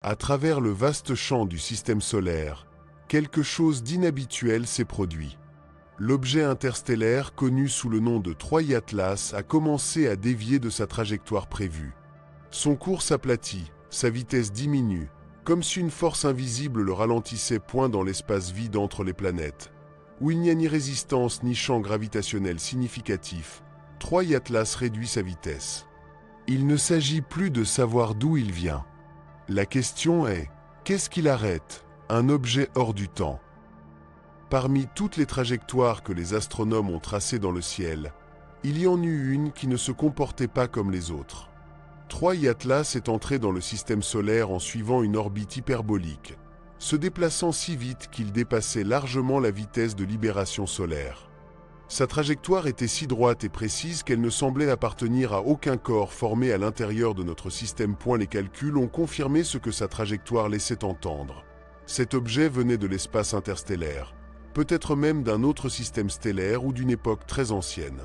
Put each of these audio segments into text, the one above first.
À travers le vaste champ du système solaire, quelque chose d'inhabituel s'est produit. L'objet interstellaire connu sous le nom de Troï Atlas a commencé à dévier de sa trajectoire prévue. Son cours s'aplatit, sa vitesse diminue, comme si une force invisible le ralentissait point dans l'espace vide entre les planètes. Où il n'y a ni résistance ni champ gravitationnel significatif, Troï Atlas réduit sa vitesse. Il ne s'agit plus de savoir d'où il vient. La question est, qu'est-ce qu'il arrête, un objet hors du temps? Parmi toutes les trajectoires que les astronomes ont tracées dans le ciel, il y en eut une qui ne se comportait pas comme les autres. Troï Atlas est entré dans le système solaire en suivant une orbite hyperbolique, se déplaçant si vite qu'il dépassait largement la vitesse de libération solaire. Sa trajectoire était si droite et précise qu'elle ne semblait appartenir à aucun corps formé à l'intérieur de notre système. Les calculs ont confirmé ce que sa trajectoire laissait entendre. Cet objet venait de l'espace interstellaire, peut-être même d'un autre système stellaire ou d'une époque très ancienne.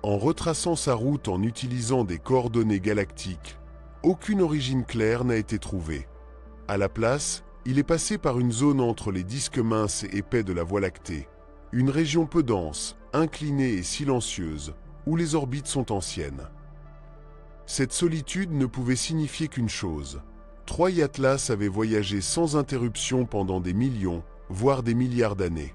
En retraçant sa route en utilisant des coordonnées galactiques, aucune origine claire n'a été trouvée. À la place, il est passé par une zone entre les disques minces et épais de la Voie lactée, une région peu dense, inclinée et silencieuse, où les orbites sont anciennes. Cette solitude ne pouvait signifier qu'une chose. Troï Atlas avait voyagé sans interruption pendant des millions, voire des milliards d'années.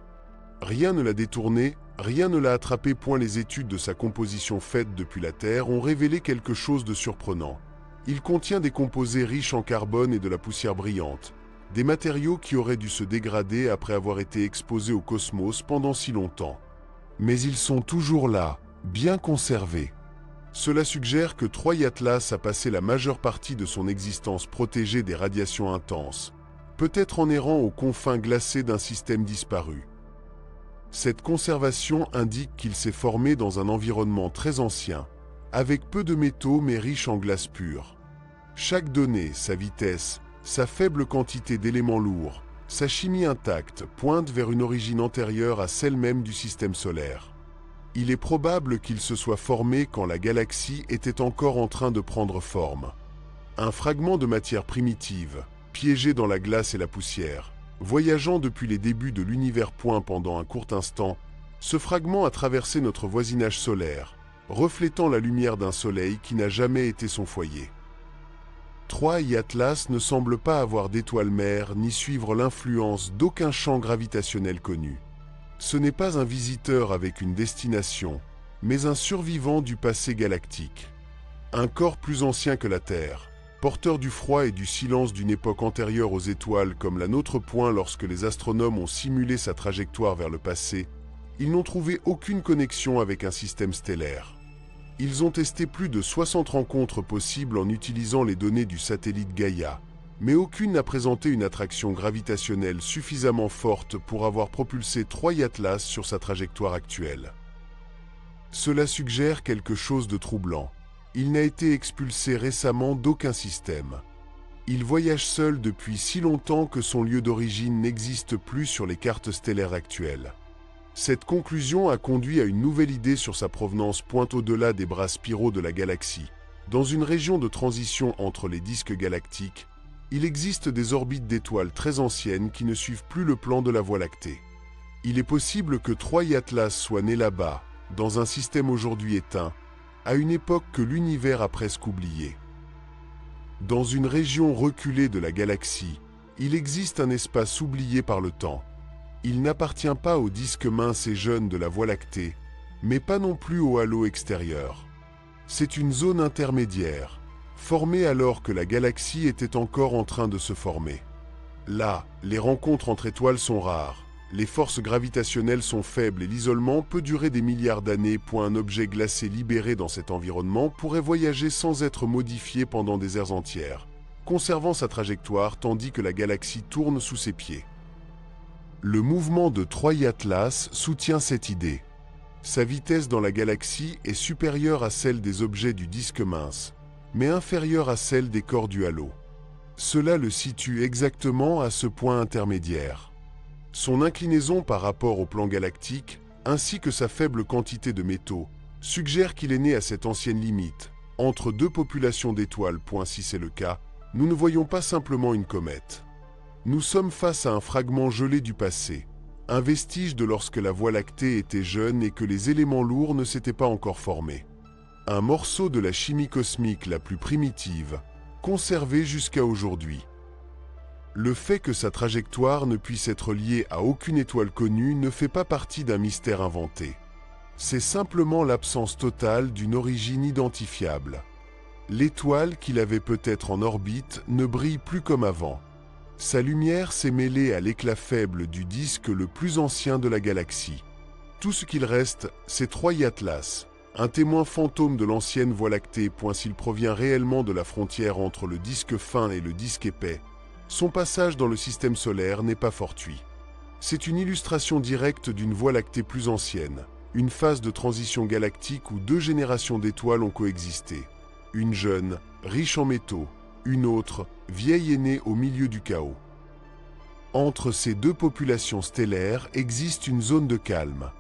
Rien ne l'a détourné, rien ne l'a attrapé. Les études de sa composition faites depuis la Terre ont révélé quelque chose de surprenant. Il contient des composés riches en carbone et de la poussière brillante, des matériaux qui auraient dû se dégrader après avoir été exposés au cosmos pendant si longtemps. Mais ils sont toujours là, bien conservés. Cela suggère que Troï Atlas a passé la majeure partie de son existence protégé des radiations intenses, peut-être en errant aux confins glacés d'un système disparu. Cette conservation indique qu'il s'est formé dans un environnement très ancien, avec peu de métaux mais riche en glace pure. Chaque donnée, sa vitesse, sa faible quantité d'éléments lourds, sa chimie intacte pointe vers une origine antérieure à celle même du système solaire. Il est probable qu'il se soit formé quand la galaxie était encore en train de prendre forme. Un fragment de matière primitive, piégé dans la glace et la poussière, voyageant depuis les débuts de l'univers. Pendant un court instant, ce fragment a traversé notre voisinage solaire, reflétant la lumière d'un soleil qui n'a jamais été son foyer. Troï Atlas ne semble pas avoir d'étoiles mères ni suivre l'influence d'aucun champ gravitationnel connu. Ce n'est pas un visiteur avec une destination, mais un survivant du passé galactique. Un corps plus ancien que la Terre, porteur du froid et du silence d'une époque antérieure aux étoiles comme la nôtre. Lorsque les astronomes ont simulé sa trajectoire vers le passé, ils n'ont trouvé aucune connexion avec un système stellaire. Ils ont testé plus de 60 rencontres possibles en utilisant les données du satellite Gaïa, mais aucune n'a présenté une attraction gravitationnelle suffisamment forte pour avoir propulsé Troï Atlas sur sa trajectoire actuelle. Cela suggère quelque chose de troublant. Il n'a été expulsé récemment d'aucun système. Il voyage seul depuis si longtemps que son lieu d'origine n'existe plus sur les cartes stellaires actuelles. Cette conclusion a conduit à une nouvelle idée sur sa provenance. Au-delà des bras spiraux de la galaxie, dans une région de transition entre les disques galactiques, il existe des orbites d'étoiles très anciennes qui ne suivent plus le plan de la Voie lactée. Il est possible que Troï Atlas soit né là-bas, dans un système aujourd'hui éteint, à une époque que l'univers a presque oubliée. Dans une région reculée de la galaxie, il existe un espace oublié par le temps. Il n'appartient pas aux disques minces et jeunes de la Voie lactée, mais pas non plus au halo extérieur. C'est une zone intermédiaire, formée alors que la galaxie était encore en train de se former. Là, les rencontres entre étoiles sont rares, les forces gravitationnelles sont faibles et l'isolement peut durer des milliards d'années. Un objet glacé libéré dans cet environnement pourrait voyager sans être modifié pendant des ères entières, conservant sa trajectoire tandis que la galaxie tourne sous ses pieds. Le mouvement de Troï Atlas soutient cette idée. Sa vitesse dans la galaxie est supérieure à celle des objets du disque mince, mais inférieure à celle des corps du halo. Cela le situe exactement à ce point intermédiaire. Son inclinaison par rapport au plan galactique, ainsi que sa faible quantité de métaux, suggèrent qu'il est né à cette ancienne limite, entre deux populations d'étoiles. Si c'est le cas, Nous ne voyons pas simplement une comète. Nous sommes face à un fragment gelé du passé, un vestige de lorsque la Voie lactée était jeune et que les éléments lourds ne s'étaient pas encore formés. Un morceau de la chimie cosmique la plus primitive, conservé jusqu'à aujourd'hui. Le fait que sa trajectoire ne puisse être liée à aucune étoile connue ne fait pas partie d'un mystère inventé. C'est simplement l'absence totale d'une origine identifiable. L'étoile qu'il avait peut-être en orbite ne brille plus comme avant. Sa lumière s'est mêlée à l'éclat faible du disque le plus ancien de la galaxie. Tout ce qu'il reste, c'est Troy-Atlas, un témoin fantôme de l'ancienne Voie lactée. S'il provient réellement de la frontière entre le disque fin et le disque épais, son passage dans le système solaire n'est pas fortuit. C'est une illustration directe d'une Voie lactée plus ancienne, une phase de transition galactique où deux générations d'étoiles ont coexisté. Une jeune, riche en métaux, une autre, vieille et née au milieu du chaos. Entre ces deux populations stellaires existe une zone de calme,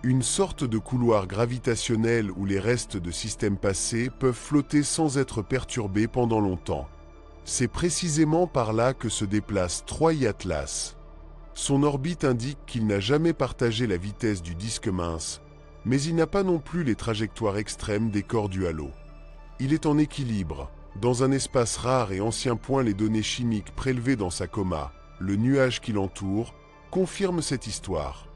une sorte de couloir gravitationnel où les restes de systèmes passés peuvent flotter sans être perturbés pendant longtemps. C'est précisément par là que se déplace Troy-Atlas. Son orbite indique qu'il n'a jamais partagé la vitesse du disque mince, mais il n'a pas non plus les trajectoires extrêmes des corps du halo. Il est en équilibre. Dans un espace rare et ancien. Les données chimiques prélevées dans sa coma, le nuage qui l'entoure, confirment cette histoire.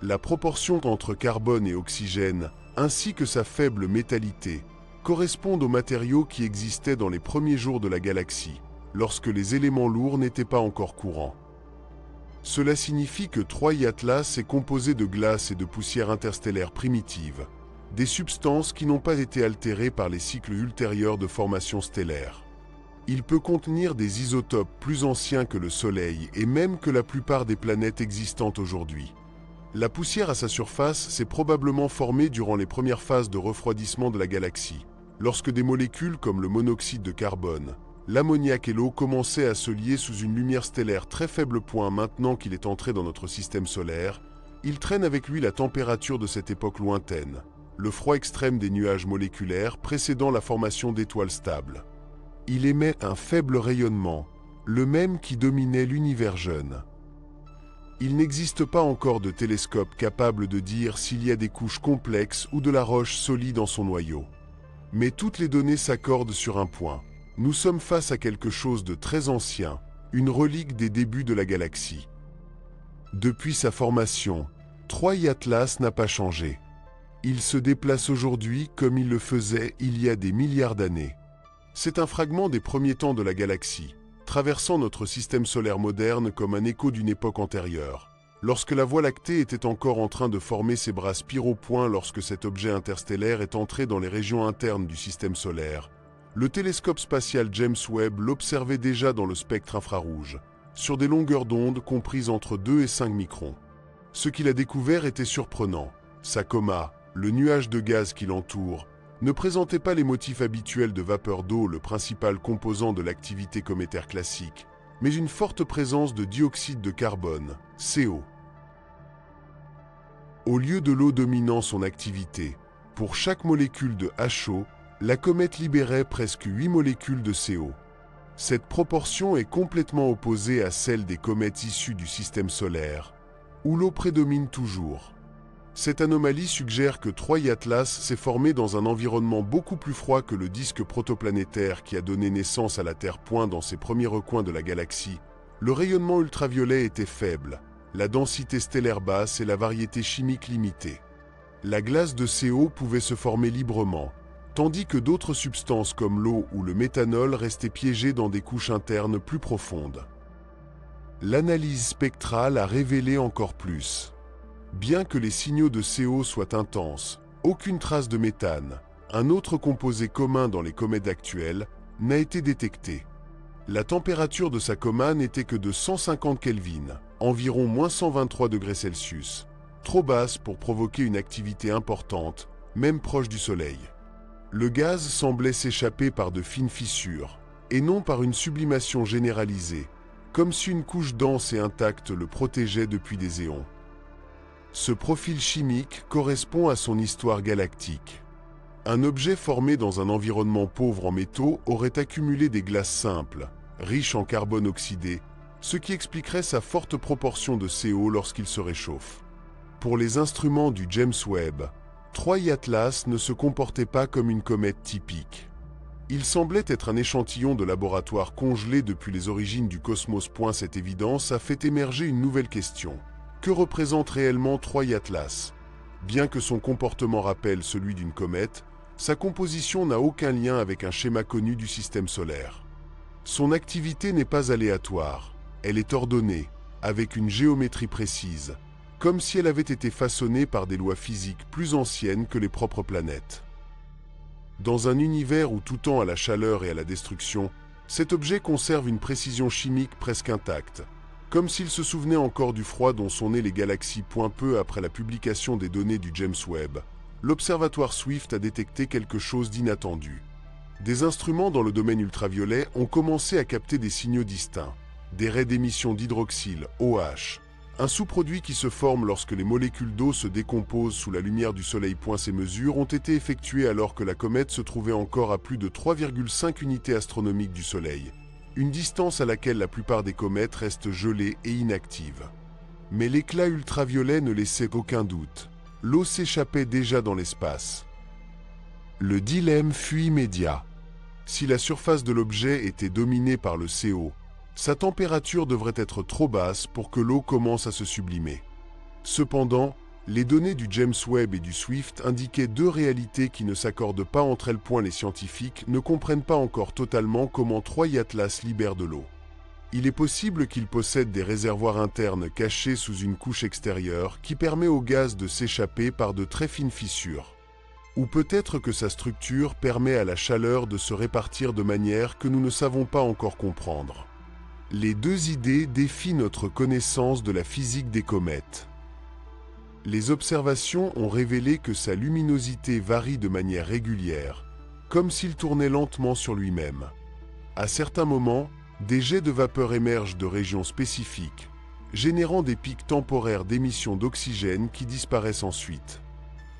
La proportion entre carbone et oxygène, ainsi que sa faible métallité, correspondent aux matériaux qui existaient dans les premiers jours de la galaxie, lorsque les éléments lourds n'étaient pas encore courants. Cela signifie que Troy-Atlas est composé de glace et de poussière interstellaire primitive, des substances qui n'ont pas été altérées par les cycles ultérieurs de formation stellaire. Il peut contenir des isotopes plus anciens que le Soleil et même que la plupart des planètes existantes aujourd'hui. La poussière à sa surface s'est probablement formée durant les premières phases de refroidissement de la galaxie, lorsque des molécules comme le monoxyde de carbone, l'ammoniac et l'eau commençaient à se lier sous une lumière stellaire très faible. Maintenant qu'il est entré dans notre système solaire, il traîne avec lui la température de cette époque lointaine, le froid extrême des nuages moléculaires précédant la formation d'étoiles stables. Il émet un faible rayonnement, le même qui dominait l'univers jeune. Il n'existe pas encore de télescope capable de dire s'il y a des couches complexes ou de la roche solide en son noyau. Mais toutes les données s'accordent sur un point. Nous sommes face à quelque chose de très ancien, une relique des débuts de la galaxie. Depuis sa formation, Troy-Atlas n'a pas changé. Il se déplace aujourd'hui comme il le faisait il y a des milliards d'années. C'est un fragment des premiers temps de la galaxie, traversant notre système solaire moderne comme un écho d'une époque antérieure, lorsque la Voie lactée était encore en train de former ses bras spiraux. Lorsque cet objet interstellaire est entré dans les régions internes du système solaire, le télescope spatial James Webb l'observait déjà dans le spectre infrarouge, sur des longueurs d'onde comprises entre 2 et 5 microns. Ce qu'il a découvert était surprenant. Sa coma, le nuage de gaz qui l'entoure, ne présentait pas les motifs habituels de vapeur d'eau, le principal composant de l'activité cométaire classique, mais une forte présence de dioxyde de carbone, CO. Au lieu de l'eau dominant son activité, pour chaque molécule de HO, la comète libérait presque 8 molécules de CO. Cette proportion est complètement opposée à celle des comètes issues du système solaire, où l'eau prédomine toujours. Cette anomalie suggère que Troy-Atlas s'est formé dans un environnement beaucoup plus froid que le disque protoplanétaire qui a donné naissance à la Terre. Dans ses premiers recoins de la galaxie, le rayonnement ultraviolet était faible, la densité stellaire basse et la variété chimique limitée. La glace de CO pouvait se former librement, tandis que d'autres substances comme l'eau ou le méthanol restaient piégées dans des couches internes plus profondes. L'analyse spectrale a révélé encore plus. Bien que les signaux de CO soient intenses, aucune trace de méthane, un autre composé commun dans les comètes actuelles, n'a été détectée. La température de sa coma n'était que de 150 Kelvin, environ moins 123 degrés Celsius, trop basse pour provoquer une activité importante, même proche du Soleil. Le gaz semblait s'échapper par de fines fissures, et non par une sublimation généralisée, comme si une couche dense et intacte le protégeait depuis des éons. Ce profil chimique correspond à son histoire galactique. Un objet formé dans un environnement pauvre en métaux aurait accumulé des glaces simples, riches en carbone oxydé, ce qui expliquerait sa forte proportion de CO lorsqu'il se réchauffe. Pour les instruments du James Webb, 3I Atlas ne se comportait pas comme une comète typique. Il semblait être un échantillon de laboratoire congelé depuis les origines du cosmos. Cette évidence a fait émerger une nouvelle question. Que représente réellement 3I Atlas? Bien que son comportement rappelle celui d'une comète, sa composition n'a aucun lien avec un schéma connu du système solaire. Son activité n'est pas aléatoire, elle est ordonnée, avec une géométrie précise, comme si elle avait été façonnée par des lois physiques plus anciennes que les propres planètes. Dans un univers où tout tend à la chaleur et à la destruction, cet objet conserve une précision chimique presque intacte, comme s'il se souvenait encore du froid dont sont nées les galaxies. Peu après la publication des données du James Webb, l'observatoire Swift a détecté quelque chose d'inattendu. Des instruments dans le domaine ultraviolet ont commencé à capter des signaux distincts, des raies d'émission d'hydroxyle, OH, un sous-produit qui se forme lorsque les molécules d'eau se décomposent sous la lumière du Soleil. Ces mesures ont été effectuées alors que la comète se trouvait encore à plus de 3,5 unités astronomiques du Soleil, une distance à laquelle la plupart des comètes restent gelées et inactives. Mais l'éclat ultraviolet ne laissait aucun doute. L'eau s'échappait déjà dans l'espace. Le dilemme fut immédiat. Si la surface de l'objet était dominée par le CO, sa température devrait être trop basse pour que l'eau commence à se sublimer. Cependant, les données du James Webb et du Swift indiquaient deux réalités qui ne s'accordent pas entre elles. Les scientifiques ne comprennent pas encore totalement comment 3I Atlas libère de l'eau. Il est possible qu'il possède des réservoirs internes cachés sous une couche extérieure qui permet au gaz de s'échapper par de très fines fissures. Ou peut-être que sa structure permet à la chaleur de se répartir de manière que nous ne savons pas encore comprendre. Les deux idées défient notre connaissance de la physique des comètes. Les observations ont révélé que sa luminosité varie de manière régulière, comme s'il tournait lentement sur lui-même. À certains moments, des jets de vapeur émergent de régions spécifiques, générant des pics temporaires d'émission d'oxygène qui disparaissent ensuite.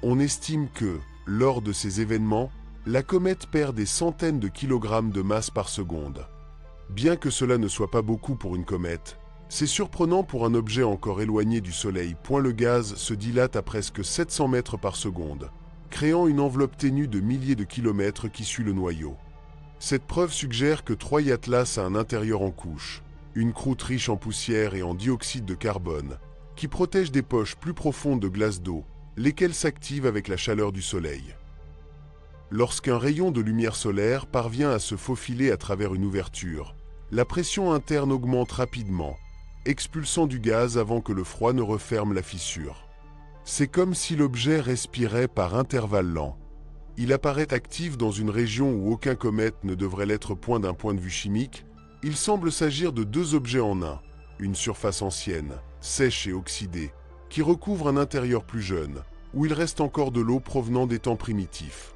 On estime que, lors de ces événements, la comète perd des centaines de kilogrammes de masse par seconde. Bien que cela ne soit pas beaucoup pour une comète, c'est surprenant pour un objet encore éloigné du Soleil. Le gaz se dilate à presque 700 mètres par seconde, créant une enveloppe ténue de milliers de kilomètres qui suit le noyau. Cette preuve suggère que 3I Atlas a un intérieur en couche, une croûte riche en poussière et en dioxyde de carbone, qui protège des poches plus profondes de glace d'eau, lesquelles s'activent avec la chaleur du Soleil. Lorsqu'un rayon de lumière solaire parvient à se faufiler à travers une ouverture, la pression interne augmente rapidement, expulsant du gaz avant que le froid ne referme la fissure. C'est comme si l'objet respirait par intervalles lents. Il apparaît actif dans une région où aucun comète ne devrait l'être. D'un point de vue chimique, il semble s'agir de deux objets en un, une surface ancienne, sèche et oxydée, qui recouvre un intérieur plus jeune, où il reste encore de l'eau provenant des temps primitifs.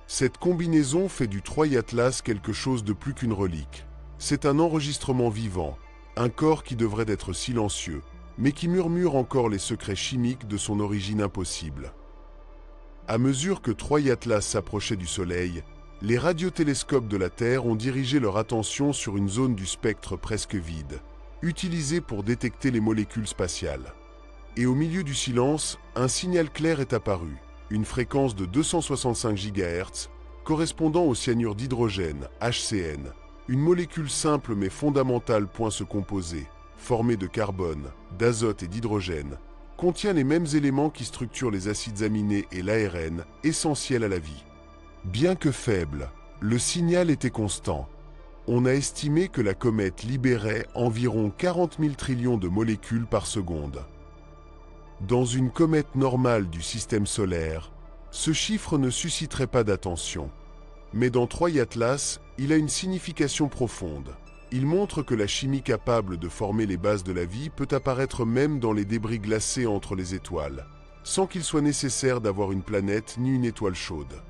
Cette combinaison fait du 3I Atlas quelque chose de plus qu'une relique. C'est un enregistrement vivant, un corps qui devrait être silencieux, mais qui murmure encore les secrets chimiques de son origine impossible. À mesure que 3I Atlas s'approchait du Soleil, les radiotélescopes de la Terre ont dirigé leur attention sur une zone du spectre presque vide, utilisée pour détecter les molécules spatiales. Et au milieu du silence, un signal clair est apparu, une fréquence de 265 GHz, correspondant au cyanure d'hydrogène, HCN, une molécule simple mais fondamentale. Ce composé, formé de carbone, d'azote et d'hydrogène, contient les mêmes éléments qui structurent les acides aminés et l'ARN, essentiels à la vie. Bien que faible, le signal était constant. On a estimé que la comète libérait environ 40 000 trillions de molécules par seconde. Dans une comète normale du système solaire, ce chiffre ne susciterait pas d'attention. Mais dans 3I Atlas, il a une signification profonde. Il montre que la chimie capable de former les bases de la vie peut apparaître même dans les débris glacés entre les étoiles, sans qu'il soit nécessaire d'avoir une planète ni une étoile chaude.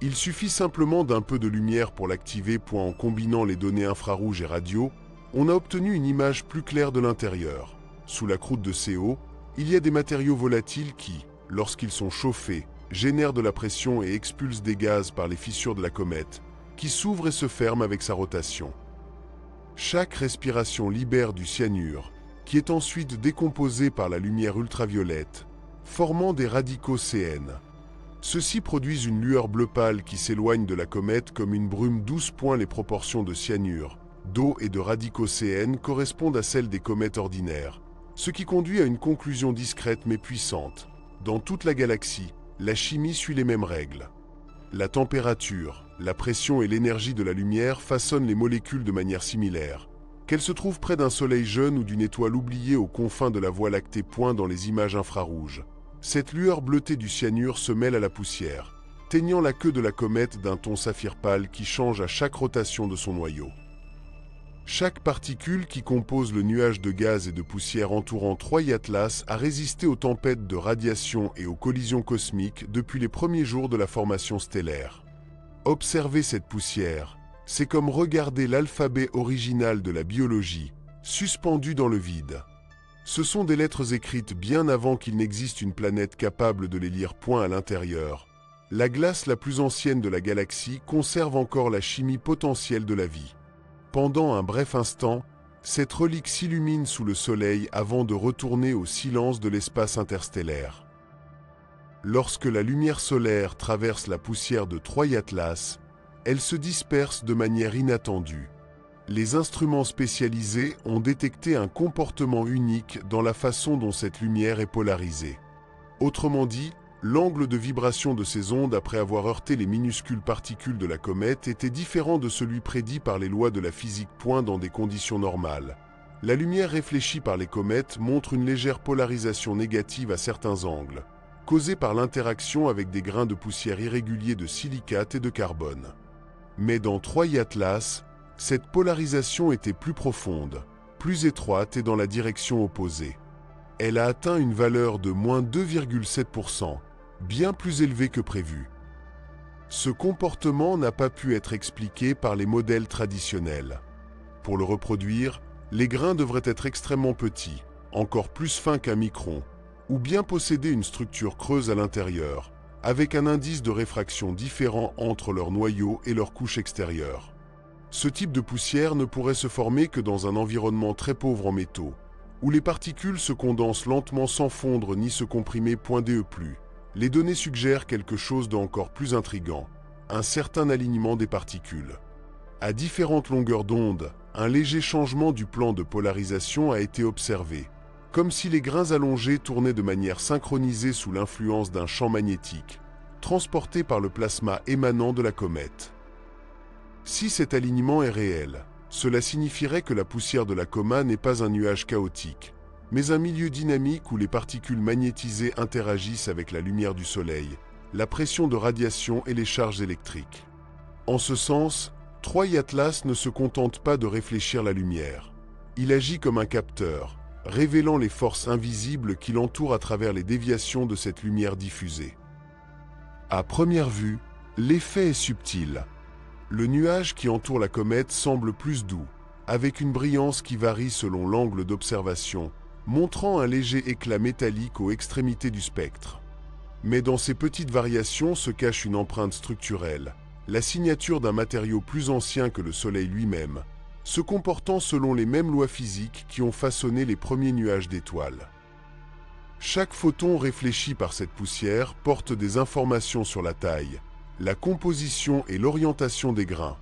Il suffit simplement d'un peu de lumière pour l'activer. En combinant les données infrarouges et radio, on a obtenu une image plus claire de l'intérieur. Sous la croûte de CO, il y a des matériaux volatiles qui, lorsqu'ils sont chauffés, génère de la pression et expulse des gaz par les fissures de la comète, qui s'ouvrent et se ferment avec sa rotation. Chaque respiration libère du cyanure, qui est ensuite décomposé par la lumière ultraviolette, formant des radicaux CN. Ceux-ci produisent une lueur bleu pâle qui s'éloigne de la comète comme une brume douce. Les proportions de cyanure, d'eau et de radicaux CN correspondent à celles des comètes ordinaires, ce qui conduit à une conclusion discrète mais puissante. Dans toute la galaxie, la chimie suit les mêmes règles. La température, la pression et l'énergie de la lumière façonnent les molécules de manière similaire. Qu'elles se trouvent près d'un soleil jeune ou d'une étoile oubliée aux confins de la Voie lactée. Dans les images infrarouges, cette lueur bleutée du cyanure se mêle à la poussière, teignant la queue de la comète d'un ton saphir pâle qui change à chaque rotation de son noyau. Chaque particule qui compose le nuage de gaz et de poussière entourant Troie Atlas a résisté aux tempêtes de radiation et aux collisions cosmiques depuis les premiers jours de la formation stellaire. Observer cette poussière, c'est comme regarder l'alphabet original de la biologie, suspendu dans le vide. Ce sont des lettres écrites bien avant qu'il n'existe une planète capable de les lire. À l'intérieur, la glace la plus ancienne de la galaxie conserve encore la chimie potentielle de la vie. Pendant un bref instant, cette relique s'illumine sous le soleil avant de retourner au silence de l'espace interstellaire. Lorsque la lumière solaire traverse la poussière de Troie Atlas, elle se disperse de manière inattendue. Les instruments spécialisés ont détecté un comportement unique dans la façon dont cette lumière est polarisée. Autrement dit, l'angle de vibration de ces ondes après avoir heurté les minuscules particules de la comète était différent de celui prédit par les lois de la physique. Dans des conditions normales, la lumière réfléchie par les comètes montre une légère polarisation négative à certains angles, causée par l'interaction avec des grains de poussière irréguliers de silicate et de carbone. Mais dans Troie Atlas, cette polarisation était plus profonde, plus étroite et dans la direction opposée. Elle a atteint une valeur de moins 2,7%, bien plus élevée que prévu. Ce comportement n'a pas pu être expliqué par les modèles traditionnels. Pour le reproduire, les grains devraient être extrêmement petits, encore plus fins qu'un micron, ou bien posséder une structure creuse à l'intérieur, avec un indice de réfraction différent entre leur noyau et leur couche extérieure. Ce type de poussière ne pourrait se former que dans un environnement très pauvre en métaux, où les particules se condensent lentement sans fondre ni se comprimer. Les données suggèrent quelque chose d'encore plus intrigant, un certain alignement des particules. À différentes longueurs d'onde, un léger changement du plan de polarisation a été observé, comme si les grains allongés tournaient de manière synchronisée sous l'influence d'un champ magnétique, transporté par le plasma émanant de la comète. Si cet alignement est réel, cela signifierait que la poussière de la coma n'est pas un nuage chaotique, mais un milieu dynamique où les particules magnétisées interagissent avec la lumière du soleil, la pression de radiation et les charges électriques. En ce sens, Troie Atlas ne se contente pas de réfléchir la lumière. Il agit comme un capteur, révélant les forces invisibles qui l'entourent à travers les déviations de cette lumière diffusée. À première vue, l'effet est subtil. Le nuage qui entoure la comète semble plus doux, avec une brillance qui varie selon l'angle d'observation, montrant un léger éclat métallique aux extrémités du spectre. Mais dans ces petites variations se cache une empreinte structurelle, la signature d'un matériau plus ancien que le Soleil lui-même, se comportant selon les mêmes lois physiques qui ont façonné les premiers nuages d'étoiles. Chaque photon réfléchi par cette poussière porte des informations sur la taille, la composition et l'orientation des grains.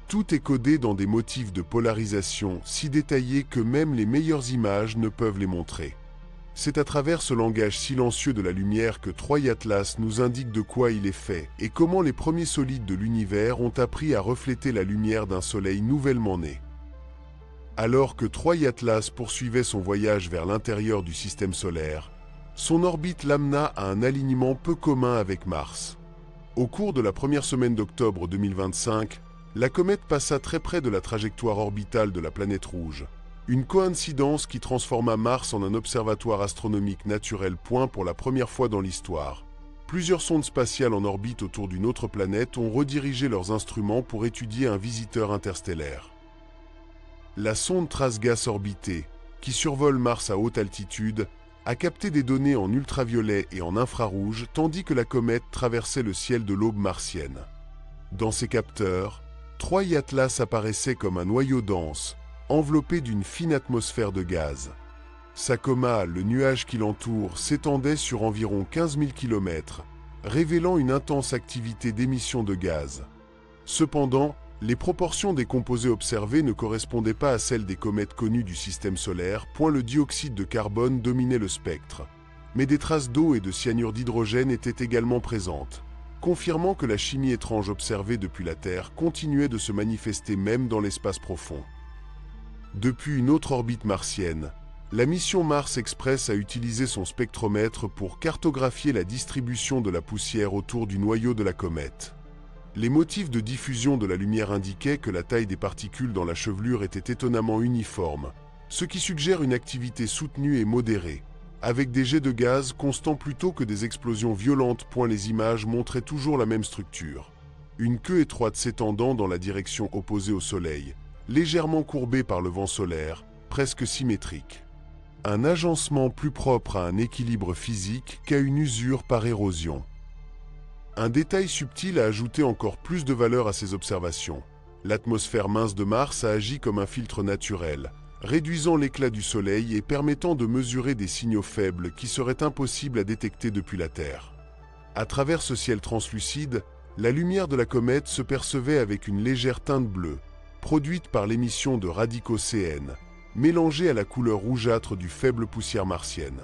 Tout est codé dans des motifs de polarisation si détaillés que même les meilleures images ne peuvent les montrer. C'est à travers ce langage silencieux de la lumière que Troie Atlas nous indique de quoi il est fait et comment les premiers solides de l'univers ont appris à refléter la lumière d'un soleil nouvellement né. Alors que Troie Atlas poursuivait son voyage vers l'intérieur du système solaire, son orbite l'amena à un alignement peu commun avec Mars. Au cours de la première semaine d'octobre 2025, la comète passa très près de la trajectoire orbitale de la planète rouge, une coïncidence qui transforma Mars en un observatoire astronomique naturel. Pour la première fois dans l'histoire, plusieurs sondes spatiales en orbite autour d'une autre planète ont redirigé leurs instruments pour étudier un visiteur interstellaire. La sonde Trace-Gas Orbité, qui survole Mars à haute altitude, a capté des données en ultraviolet et en infrarouge tandis que la comète traversait le ciel de l'aube martienne. Dans ces capteurs, 3i Atlas apparaissait comme un noyau dense, enveloppé d'une fine atmosphère de gaz. Sa coma, le nuage qui l'entoure, s'étendait sur environ 15 000 km, révélant une intense activité d'émission de gaz. Cependant, les proportions des composés observés ne correspondaient pas à celles des comètes connues du système solaire, point le dioxyde de carbone dominait le spectre. Mais des traces d'eau et de cyanure d'hydrogène étaient également présentes, confirmant que la chimie étrange observée depuis la Terre continuait de se manifester même dans l'espace profond. Depuis une autre orbite martienne, la mission Mars Express a utilisé son spectromètre pour cartographier la distribution de la poussière autour du noyau de la comète. Les motifs de diffusion de la lumière indiquaient que la taille des particules dans la chevelure était étonnamment uniforme, ce qui suggère une activité soutenue et modérée, avec des jets de gaz constants plutôt que des explosions violentes. Les images montraient toujours la même structure. Une queue étroite s'étendant dans la direction opposée au Soleil, légèrement courbée par le vent solaire, presque symétrique. Un agencement plus propre à un équilibre physique qu'à une usure par érosion. Un détail subtil a ajouté encore plus de valeur à ces observations. L'atmosphère mince de Mars a agi comme un filtre naturel, réduisant l'éclat du Soleil et permettant de mesurer des signaux faibles qui seraient impossibles à détecter depuis la Terre. À travers ce ciel translucide, la lumière de la comète se percevait avec une légère teinte bleue, produite par l'émission de radicaux CN, mélangée à la couleur rougeâtre du faible poussière martienne.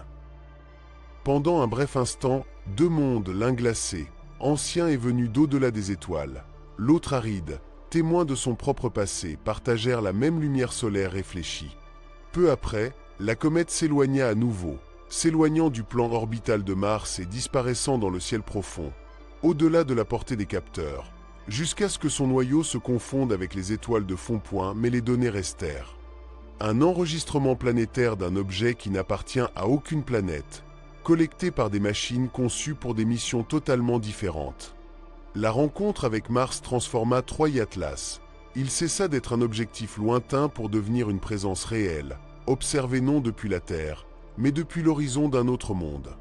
Pendant un bref instant, deux mondes, l'un glacé, ancien et venu d'au-delà des étoiles, l'autre aride, témoin de son propre passé, partagèrent la même lumière solaire réfléchie. Peu après, la comète s'éloigna à nouveau, s'éloignant du plan orbital de Mars et disparaissant dans le ciel profond, au-delà de la portée des capteurs, jusqu'à ce que son noyau se confonde avec les étoiles de fond-point, mais les données restèrent. Un enregistrement planétaire d'un objet qui n'appartient à aucune planète, collecté par des machines conçues pour des missions totalement différentes. La rencontre avec Mars transforma 3i Atlas. Il cessa d'être un objectif lointain pour devenir une présence réelle, observée non depuis la Terre, mais depuis l'horizon d'un autre monde.